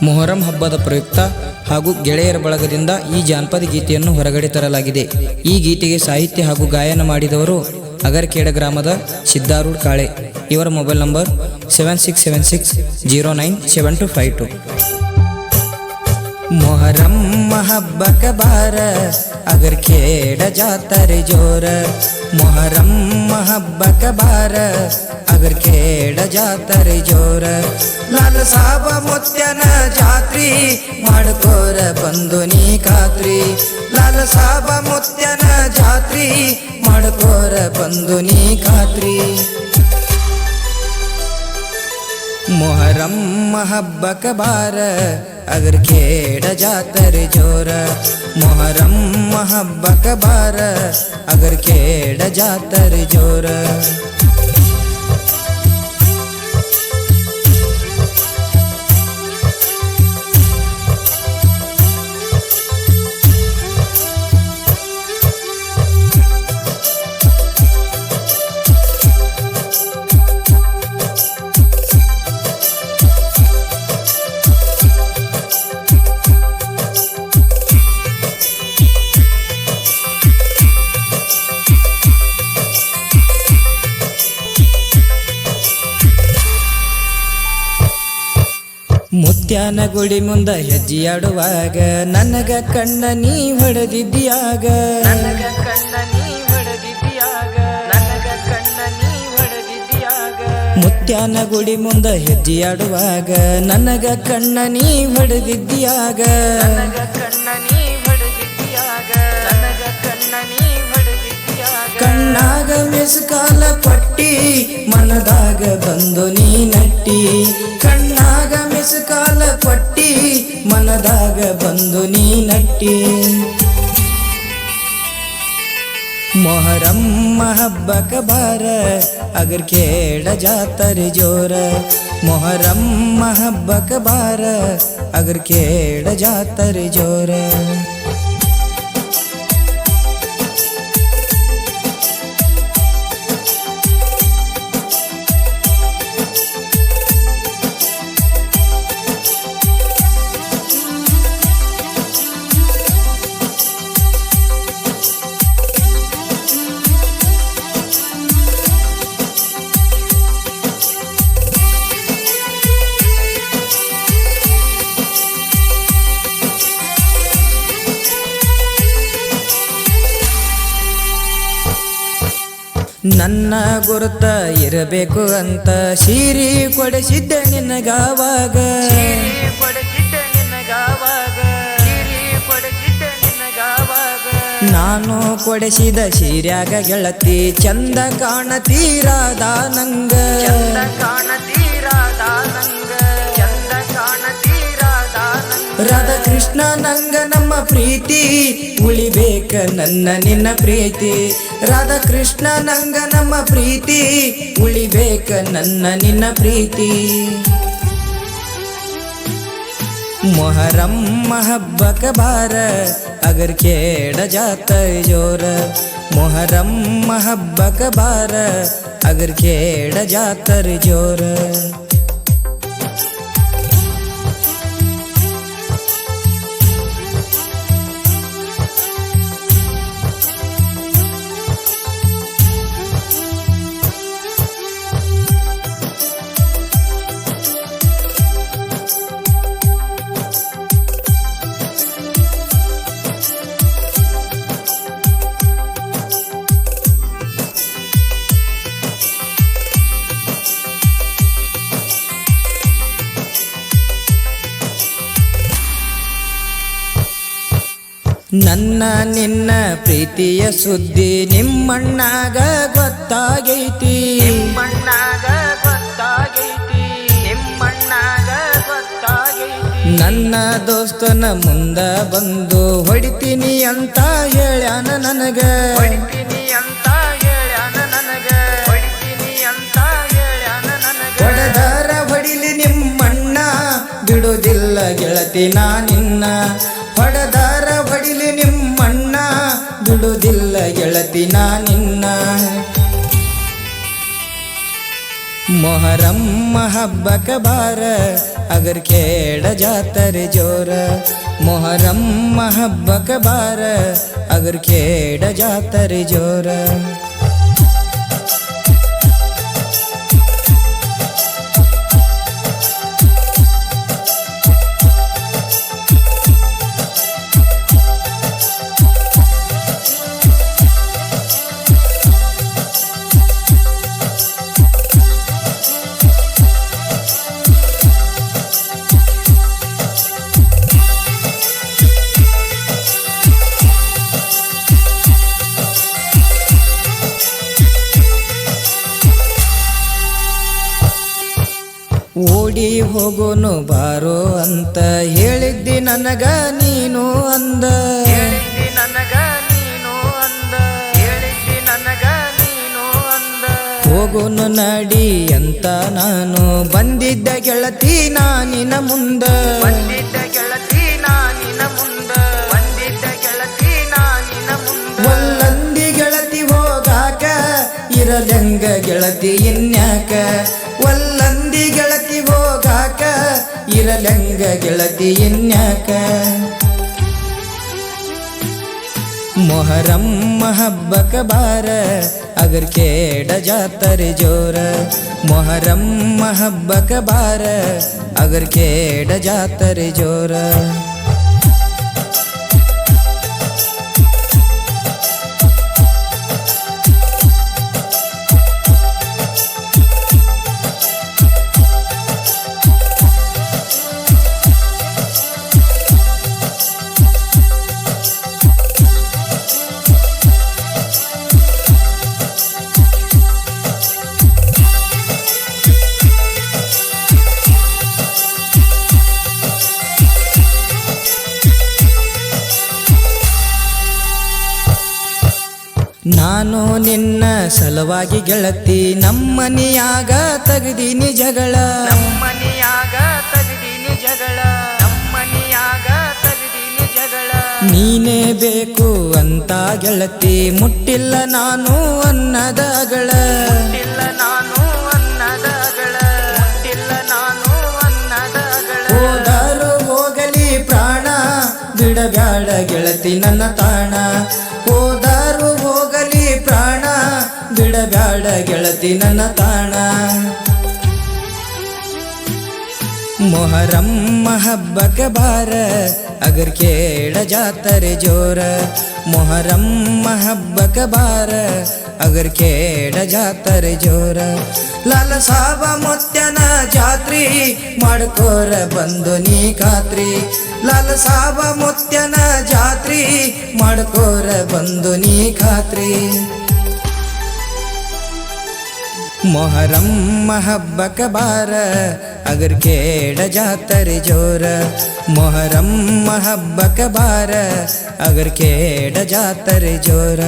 ಮೊಹರಂ ಹಬ್ಬದ ಪ್ರಯುಕ್ತ ಹಾಗೂ ಗೆಳೆಯರ ಬಳಗದಿಂದ ಈ ಜಾನಪದ ಗೀತೆಯನ್ನು ಹೊರಗಡೆ ತರಲಾಗಿದೆ. ಈ ಗೀತೆಗೆ ಸಾಹಿತ್ಯ ಹಾಗೂ ಗಾಯನ ಮಾಡಿದವರು ಅಗರಖೇಡ ಗ್ರಾಮದ ಸಿದ್ದಾರೂಢ ಕಾಳೆ. ಇವರ ಮೊಬೈಲ್ ನಂಬರ್ 7676097252. ಮೊಹರಂ ಹಬ್ಬಕ ಬಾರ ಅಗರಖೇಡ ಜಾತ್ರೆ ಜೋರ. ಮೊಹರಂ ಹಬ್ಬಕ ಬಾರ ಅಗರಖೇಡ ಜಾತ್ರೆ ಜೋರ. ಲಾಲ ಸಾಬ ಮುತ್ಯನ ಜಾತ್ರಿ ಮಾಡ್ಕೋರ ಬಂದು ನೀ ಖಾತ್ರಿ. ಲಾಲ ಸಾಬ ಮುತ್ಯನ ಜಾತ್ರಿ ಮಾಡ್ಕೋರ ಬಂದು ನೀ ಖಾತ್ರಿ. ಮೊಹರಂ ಹಬ್ಬಕ ಬಾರ ಅಗರಖೇಡ ಜಾತ್ರೆ ಜೋರ. ಮೊಹರಂ ಹಬ್ಬಕ ಬಾರ ಅಗರಖೇಡ ಜಾತ್ರೆ ಜೋರ. ಮುತ್ಯಾನ ಗುಡಿ ಮುಂದ ಹೆಜ್ಜೆಯಾಡುವಾಗ ನನಗ ಕಣ್ಣ ನೀ ಹೊಡೆದಿದ್ದಿಯಾಗ. ನನಗ ಕಣ್ಣ ನೀ ಹೊಡೆದಿದ್ದಿಯಾಗ. ನನಗ ಕಣ್ಣ ನೀ ಹೊಡೆದಿದ್ದಿಯಾಗ. ಮುತ್ಯಾನ ಗುಡಿ ಮುಂದ ಹೆಜ್ಜೆಯಾಡುವಾಗ ನನಗ ಕಣ್ಣ ನೀ ಹೊಡೆದಿದ್ದಿಯಾಗ. ನನಗ ಕಣ್ಣ ನೀ ಹೊಡೆದಿದ್ದಿಯಾಗ. ನನಗ ಕಣ್ಣ ನೀ ಹೊಡೆದಿದ್ದಿಯಾಗ. ಕಣ್ಣಾಗ ಮೆಸ್ಕಾಲ ಪಟ್ಟಿ ಮನದಾಗ ಬಂದು ನೀ ನಟ್ಟಿ. ಕಣ್ಣಾಗ ಮೆಸ್ಕಾಲ ಪಟ್ಟಿ ಮನದಾಗ ಬಂದು ನೀ ನಟ್ಟಿ. ಮೊಹರಂ ಹಬ್ಬಕ ಬಾರ ಅಗರಖೇಡ ಜಾತ್ರೆ ಜೋರ. ಮೊಹರಂ ಹಬ್ಬಕ ಬಾರ ಅಗರಖೇಡ ಜಾತ್ರೆ ಜೋರ. ನನ್ನ ಗುರುತ ಇರಬೇಕು ಅಂತ ಸೀರಿ ಕೊಡಿಸಿದ್ದೆ ನಿನಗಾವಾಗ. ನಾನು ಕೊಡಿಸಿದ ಸೀರ್ಯಾಗ ಗೆಳತಿ ಚಂದ ಕಾಣತೀರಾದ ನಂಗ. ಚಂದ ಕಾಣತೀರಾದ ನಂಗ. ಚಂದ ಕಾಣತೀರಾದ ನಂಗ. ರಾಧಾ ಕೃಷ್ಣ ನಂಗ ನಮ್ಮ ಪ್ರೀತಿ ಉಳಿಬೇಕ ನನ್ನ ನಿನ್ನ ಪ್ರೀತಿ. ರಾಧಾ ಕೃಷ್ಣ ನಂಗ ನಮ್ಮ ಪ್ರೀತಿ ಉಳಿಬೇಕ ನನ್ನ ನಿನ್ನ ಪ್ರೀತಿ. ಮೊಹರಂ ಹಬ್ಬಕ ಬಾರ ಅಗರಖೇಡ ಜಾತ್ರೆ ಜೋರ. ಮೊಹರಂ ಹಬ್ಬಕ ಬಾರ ಅಗರಖೇಡ ಜಾತ್ರೆ ಜೋರ. ನನ್ನ ನಿನ್ನ ಪ್ರೀತಿಯ ಸುದ್ದಿ ನಿಮ್ಮಣ್ಣಾಗ ಗೊತ್ತಾಗೈತಿ. ನಿಮ್ಮಣ್ಣಾಗ ಗೊತ್ತಾಗೈತಿ. ನಿಮ್ಮಣ್ಣಾಗ ಗೊತ್ತಾಗೈತಿ. ನನ್ನ ದೋಸ್ತನ ಮುಂದ ಬಂದು ಹೊಡಿತೀನಿ ಅಂತ ಹೇಳ್ಯಾನ ನನಗ. ಹೊಡಿತೀನಿ ಅಂತ ಹೇಳ್ಯಾನ ನನಗ. ಹೊಡಿತೀನಿ ಅಂತ ಹೇಳ್ಯಾನ ನನಗ. ಹೊಡೆದಾರ ಹೊಡಿಲಿ ನಿಮ್ಮಣ್ಣ ಬಿಡುವುದಿಲ್ಲ ಗೆಳತಿ ನಾ ನಿನ್ನ. ಹೊಡೆದಾರ ಹೊಡಿಲಿ ನಿಮ್ಮಣ್ಣ ಬಿಡುವುದಿಲ್ಲ ಗೆಳತಿ ನಾ ನಿನ್ನ. ಮೊಹರಮ್ಮ ಹಬ್ಬಕ ಬಾರ ಅಗರ್ ಖೇಡ ಜಾತ್ರೆ ಜೋರ ಮೊಹರಮ್ಮ ಹಬ್ಬಕ ಬಾರ ಅಗರ್ ಖೇಡ ಜಾತ್ರೆ ಜೋರ ಓಡಿ ಹೋಗೋನು ಬಾರೋ ಅಂತ ಹೇಳಿದ್ದಿ ನನಗ ನೀನು ಅಂದ ಹೋಗೋನು ನಡಿ ಅಂತ ನಾನು ಬಂದಿದ್ದ ಗೆಳತಿ ನಾನಿನ ಮುಂದ ಒಲ್ಲಂದಿ ಗೆಳತಿ ಹೋಗಾಕ ಇರಲಂಗ ಗೆಳತಿ ಇನ್ಯಾಕ ಒಲ್ಲಂದಿ ಗೆಳತಿ ಹೋಗಾಕ ಇರಲಂಗ ಗೆಳತಿ ಇನ್ಯಾಕ ಮೊಹರಮ್ಮ ಹಬ್ಬಕ ಬಾರ ಅಗರ್ ಖೇಡ ಜಾತ್ರೆ ಜೋರ ಮೊಹರಮ್ಮ ಹಬ್ಬಕ ಬಾರ ಅಗರ್ ಖೇಡ ಜಾತ್ರೆ ಜೋರ ನಾನು ನಿನ್ನ ಸಲುವಾಗಿ ಗೆಳತಿ ನಮ್ಮನಿಯಾಗ ತೆಗ್ದೀನಿ ಜಗಳ ನೀನೇ ಬೇಕು ಅಂತ ಗೆಳತಿ ಮುಟ್ಟಿಲ್ಲ ನಾನು ಅನ್ನದಗಳ ಹೋದಾರು ಹೋಗಲಿ ಪ್ರಾಣ ಬಿಡಬ್ಯಾಡ ಗೆಳತಿ ನನ್ನ ತಾಣ ಹೋದಾರು ಹೋಗಲಿ ಪ್ರಾಣ ಬಿಡಬ್ಯಾಡ ಗೆಳತಿ ನನ್ನ ತಾಣ ಮೊಹರಮ್ಮ ಹಬ್ಬಕ ಬಾರ ಅಗರ್ ಖೇಡ ಜಾತ್ರೆ ಜೋರ ಮೊಹರಮ್ಮ ಹಬ್ಬಕ ಬಾರ ಅಗರ್ ಖೇಡ ಜಾತ್ರೆ ಜೋರ ಲಾಲ ಸಾಬ ಮುತ್ಯನ ಜಾತ್ರಿ ಮಾಡ್ಕೋರ ಬಂದು ನೀ ಖಾತ್ರಿ ಲಾಲ ಸಾಬ ಮುತ್ಯನ ಜಾತ್ರಿ ಮಾಡ್ಕೋರ ಬಂದು ನೀ ಖಾತ್ರಿ ಮೊಹರಮ್ಮ ಹಬ್ಬಕ ಬಾರ ಅಗರ್ ಖೇಡ ಜಾತ್ರೆ ಜೋರ ಮೊಹರಮ್ಮ ಹಬ್ಬಕ ಬಾರ ಅಗರ್ ಖೇಡ ಜಾತ್ರೆ ಜೋರ